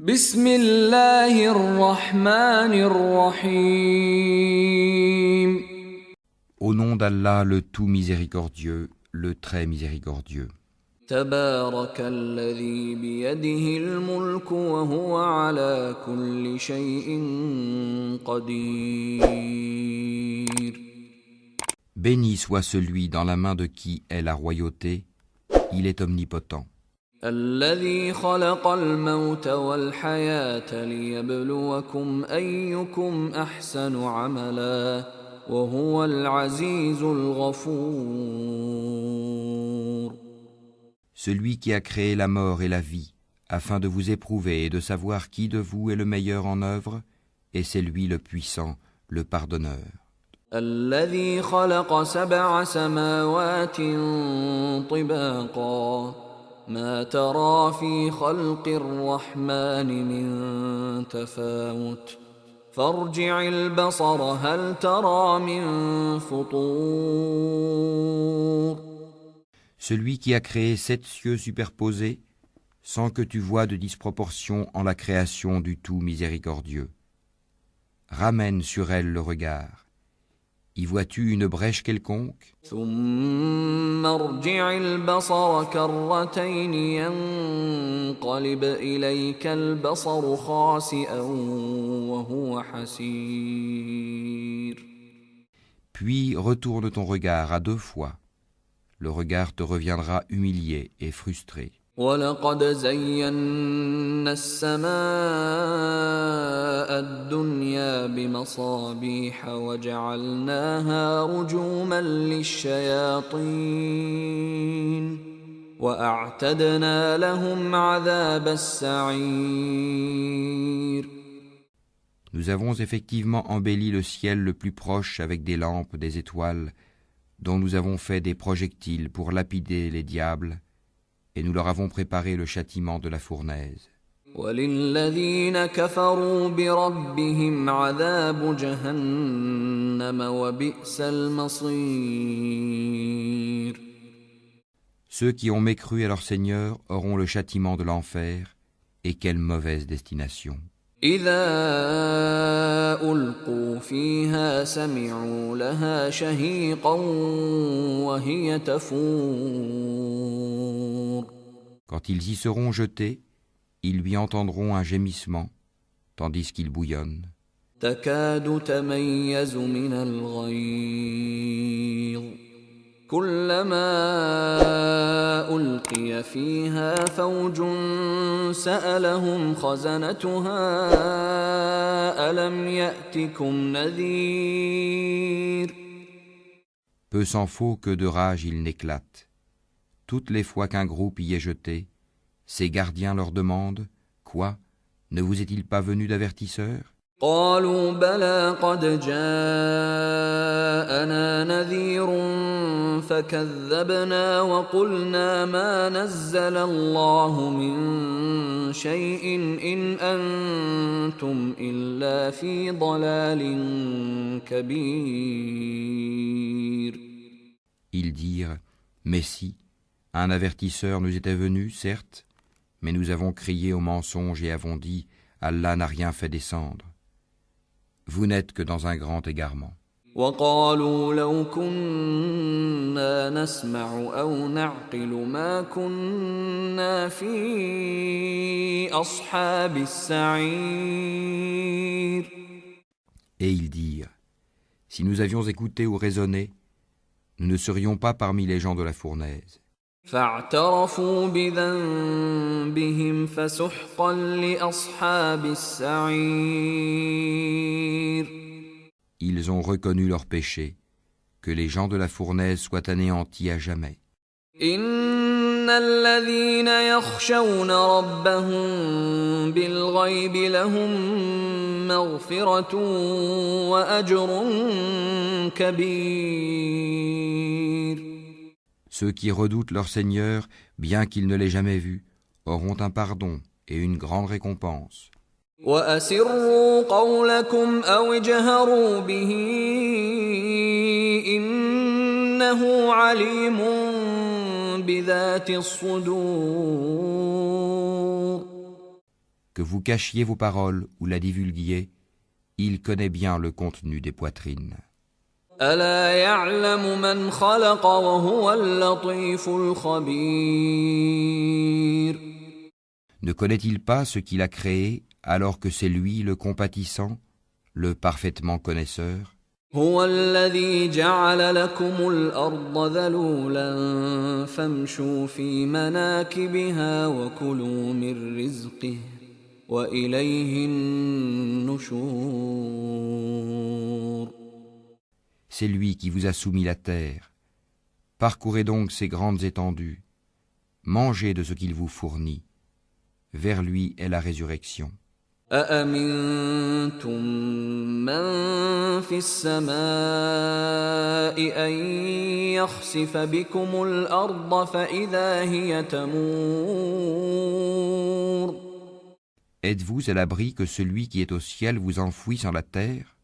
بسم الله الرحمن الرحيم. Au nom d'Allah, le tout miséricordieux, le très miséricordieux. تبارك الذي بيده الملك وهو على كل شيء قدير. Béni soit celui dans la main de qui est la royauté, il est omnipotent. الذي خلق الموت والحياة ليبلوكم أيكم أحسن عملا وهو العزيز الغفور. Celui qui a créé la mort et la vie, afin de vous éprouver et de savoir qui de vous est le meilleur en œuvre, et c'est lui le puissant, le pardonneur. الذي خلق سبع سماوات طباقا ما ترى في خلق الرحمن من تفاوت فارجع البصر هل ترى من فطور. Celui qui a créé 7 cieux superposés, sans que tu vois de disproportion en la création du tout miséricordieux. Ramène sur elle le regard. Y vois-tu une brèche quelconque? ثم ارجع البصر كرتين ينقلب إليك البصر خاسئا وهو حسير. Puis retourne ton regard à 2 fois. Le regard te reviendra humilié et frustré. ولقد زينا السماء الدنيا بمصابيح وجعلناها رجوما للشياطين وأعتدنا لهم عذاب السعير. Nous avons effectivement embelli le ciel le plus proche avec des lampes, des étoiles, dont nous avons fait des projectiles pour lapider les diables, et nous leur avons préparé le châtiment de la fournaise. وَلِلَّذِينَ كَفَرُوا بِرَبِّهِمْ عَذَابُ جَهَنَّمَ وَبِئْسَ الْمَصِيرُ. Ceux qui ont mécru à leur Seigneur auront le châtiment de l'enfer, et quelle mauvaise destination. إِذَا أُلْقُوا فِيهَا سَمِعُوا لَهَا شَهِيقًا وَهِيَ تَفُورُ. Quand ils y seront jetés, ils lui entendront un gémissement, tandis qu'il bouillonne. تكاد تميز من الغيظ كلما ألقي فيها فوج سألهم خزنتها ألم يأتكم نذير. Peu s'en faut que de rage il n'éclate. Toutes les fois qu'un groupe y est jeté, ses gardiens leur demandent « Quoi? Ne vous est-il pas venu d'avertisseur ?» قالوا بلى قد جاءنا نذير فكذبنا وقلنا ما نزل الله من شيء إن أنتم إلا في ضلال كبير. Ils dirent « Mais si, un avertisseur nous était venu, certes, mais nous avons crié au mensonge et avons dit « Allah n'a rien fait descendre. » Vous n'êtes que dans un grand égarement. وقالوا لو كنا نسمع أو نعقل ما كنا في أصحاب السعير. Et ils dirent « Si nous avions écouté ou raisonné, nous ne serions pas parmi les gens de la fournaise. » فاعترفوا بذنبهم فسحقا لأصحاب السعير. Ils ont reconnu leur péché, que les gens de la fournaise soient anéantis à jamais. إن الذين يخشون ربهم بالغيب لهم مغفرة وأجر كبير. Ceux qui redoutent leur Seigneur, bien qu'ils ne l'aient jamais vu, auront un pardon et une grande récompense. وأسروا قولكم أو اجهروا به إنه عليم بذات الصدور. Que vous cachiez vos paroles ou la divulguiez, il connaît bien le contenu des poitrines. ألا يعلم من خلق وهو اللطيف الخبير. Ne connaît-il pas ce qu'il a créé alors que c'est lui le compatissant, le parfaitement connaisseur? هو الذي جعل لكم الأرض ذلولا فامشوا في مناكبها وكلوا من رزقه وإليه النشور. C'est lui qui vous a soumis la terre. Parcourez donc ces grandes étendues. Mangez de ce qu'il vous fournit. Vers lui est la résurrection. أأمنتم من في السماء أن يخسف بكم الأرض فإذا هي تمور. Êtes-vous à l'abri que celui qui est au ciel vous enfouisse en la terre?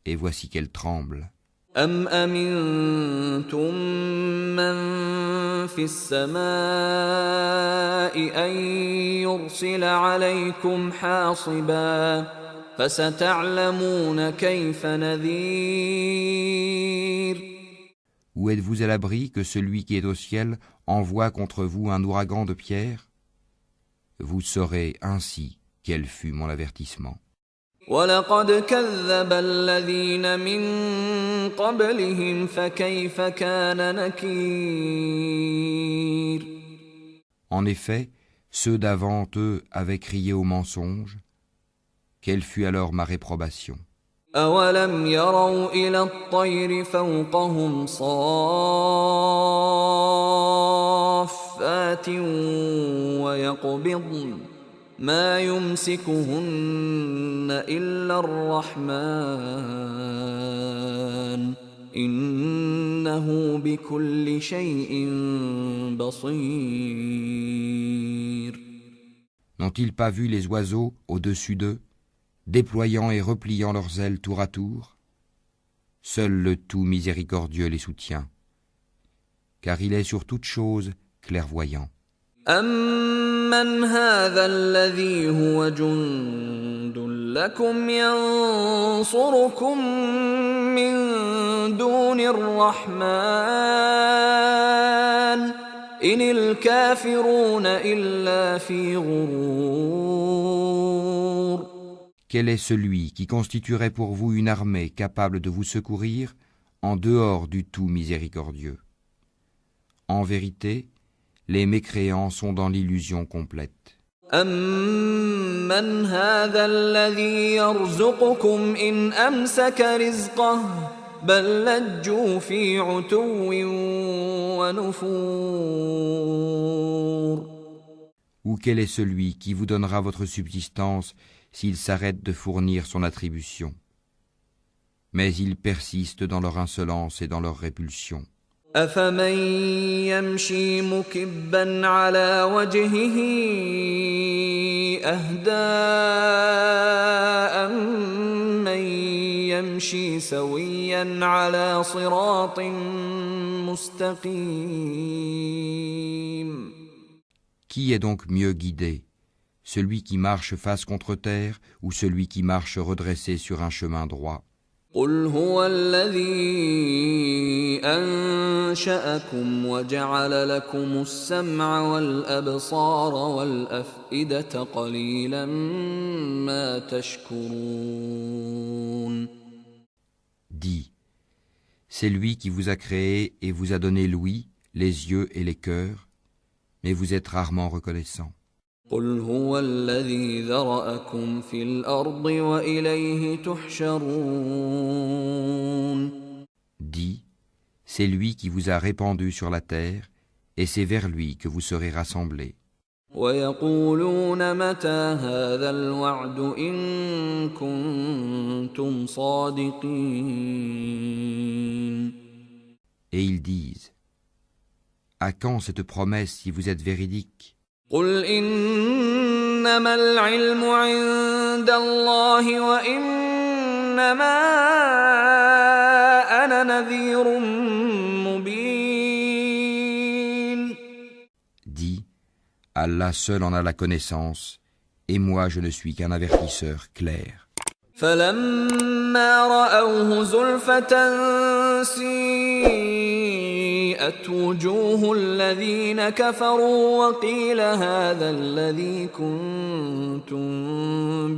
Et voici qu'elle tremble. أم أمنتم من في السماء أن يرسل عليكم حاصبا فستعلمون كيف نذير. Ou êtes-vous à l'abri que celui qui est au ciel envoie contre vous un ouragan de pierre? Vous saurez ainsi quel fut mon avertissement. ولقد كذب الذين من قبلهم فكيف كان نكير. En effet, ceux d'avant eux avaient crié au mensonge. Quelle fut alors ma réprobation? أولم يروا إلى الطير فوقهم صافات ويقبضن ما يمسكهن إلا الرحمن إنه بكل شيء بصير. N'ont-ils pas vu les oiseaux au-dessus d'eux, déployant et repliant leurs ailes tour à tour? Seul le tout miséricordieux les soutient, car il est sur toute chose clairvoyant. أَمَّنْ هَذَا الَّذِي هُوَ جُندٌ لَكُمْ يَنصُرُكُم مِّن دُونِ الرَّحْمَنِ إِنِ الْكَافِرُونَ إِلَّا فِي غُرُورٍ. Quel est celui qui constituerait pour vous une armée capable de vous secourir en dehors du tout miséricordieux? En vérité, les mécréants sont dans l'illusion complète. أَمَّنْ هَذَا الَّذِي يَرْزُقُكُمْ إِنْ أَمْسَكَ رِزْقَهُ بَل لَّجُّوا فِي عُتُوٍّ وَنُفُورٍ. Ou quel est celui qui vous donnera votre subsistance s'il s'arrête de fournir son attribution? Mais ils persistent dans leur insolence et dans leur répulsion. أَفَمَن يَمْشِي مُكِبًّا عَلَى وَجْهِهِ أَهْدَىٰ أَمَّن يَمْشِي سَوِيًّا عَلَى صِرَاطٍ مُّسْتَقِيمٍ. Qui est donc mieux guidé, celui qui marche face contre terre ou celui qui marche redressé sur un chemin droit? قُلْ هُوَ الَّذِي أَنشَأَكُمْ وَجَعَلَ لَكُمُ السَّمْعَ وَالْأَبْصَارَ وَالْأَفْئِدَةَ قَلِيلًا مَا تَشْكُرُونَ. Dis, c'est lui qui vous a créé et vous a donné l'ouïe, les yeux et les cœurs, mais vous êtes rarement reconnaissants. قُلْ هُوَ الَّذِي ذَرَأَكُمْ فِي الْأَرْضِ وَإِلَيْهِ تُحْشَرُونَ. Dis, c'est lui qui vous a répandu sur la terre, et c'est vers lui que vous serez rassemblés. وَيَقُولُونَ مَتَى هَذَا الْوَعْدُ إِن كُنتُمْ صَادِقِينَ. Et ils disent, à quand cette promesse si vous êtes véridiques? قُلْ إِنَّمَا الْعِلْمُ عِندَ اللَّهِ وَإِنَّمَا أَنَا نَذِيرٌ مُّبِينٌ. Dis, Allah seul en a la connaissance, Et moi je ne suis qu'un avertisseur clair. فلما رأوه زلفة سيئت وجوه الذين كفروا وقيل هذا الذي كنتم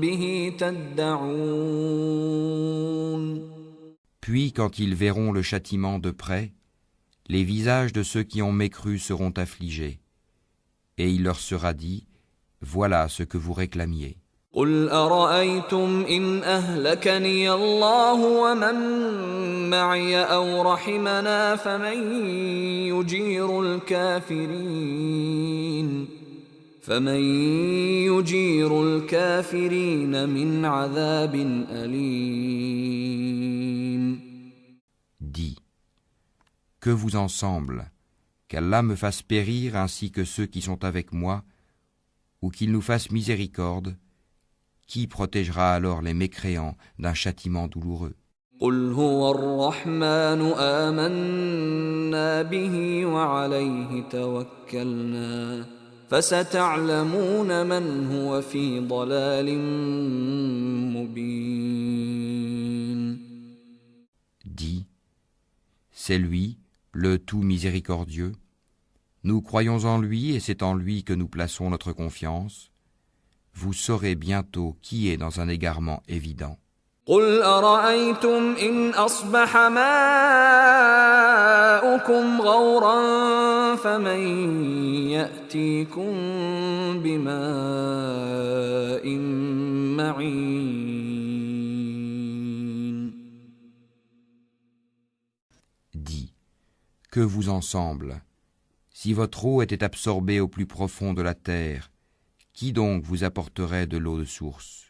به تدعون. Puis quand ils verront le châtiment de près, les visages de ceux qui ont mécru seront affligés, et il leur sera dit, voilà ce que vous réclamiez. قل أرأيتم إن أهلكني الله ومن معي أو رحمنا فمن يجير الكافرين من عذاب أليم. Dis, que vous en semble, qu'Allah me fasse périr ainsi que ceux qui sont avec moi, ou qu'il nous fasse miséricorde, qui protégera alors les mécréants d'un châtiment douloureux? قل هو الرحمن آمنا به وعليه توكلنا فستعلمون من هو في ضلال مبين. Dis, c'est lui, le tout miséricordieux. Nous croyons en lui et c'est en lui que nous plaçons notre confiance. Vous saurez bientôt qui est dans un égarement évident. قل أرأيتم إن أصبح ماؤكم غورا فمن يأتيكم بماء معين. Dis, que vous en semble, si votre eau était absorbée au plus profond de la terre, qui donc vous apporterait de l'eau de source?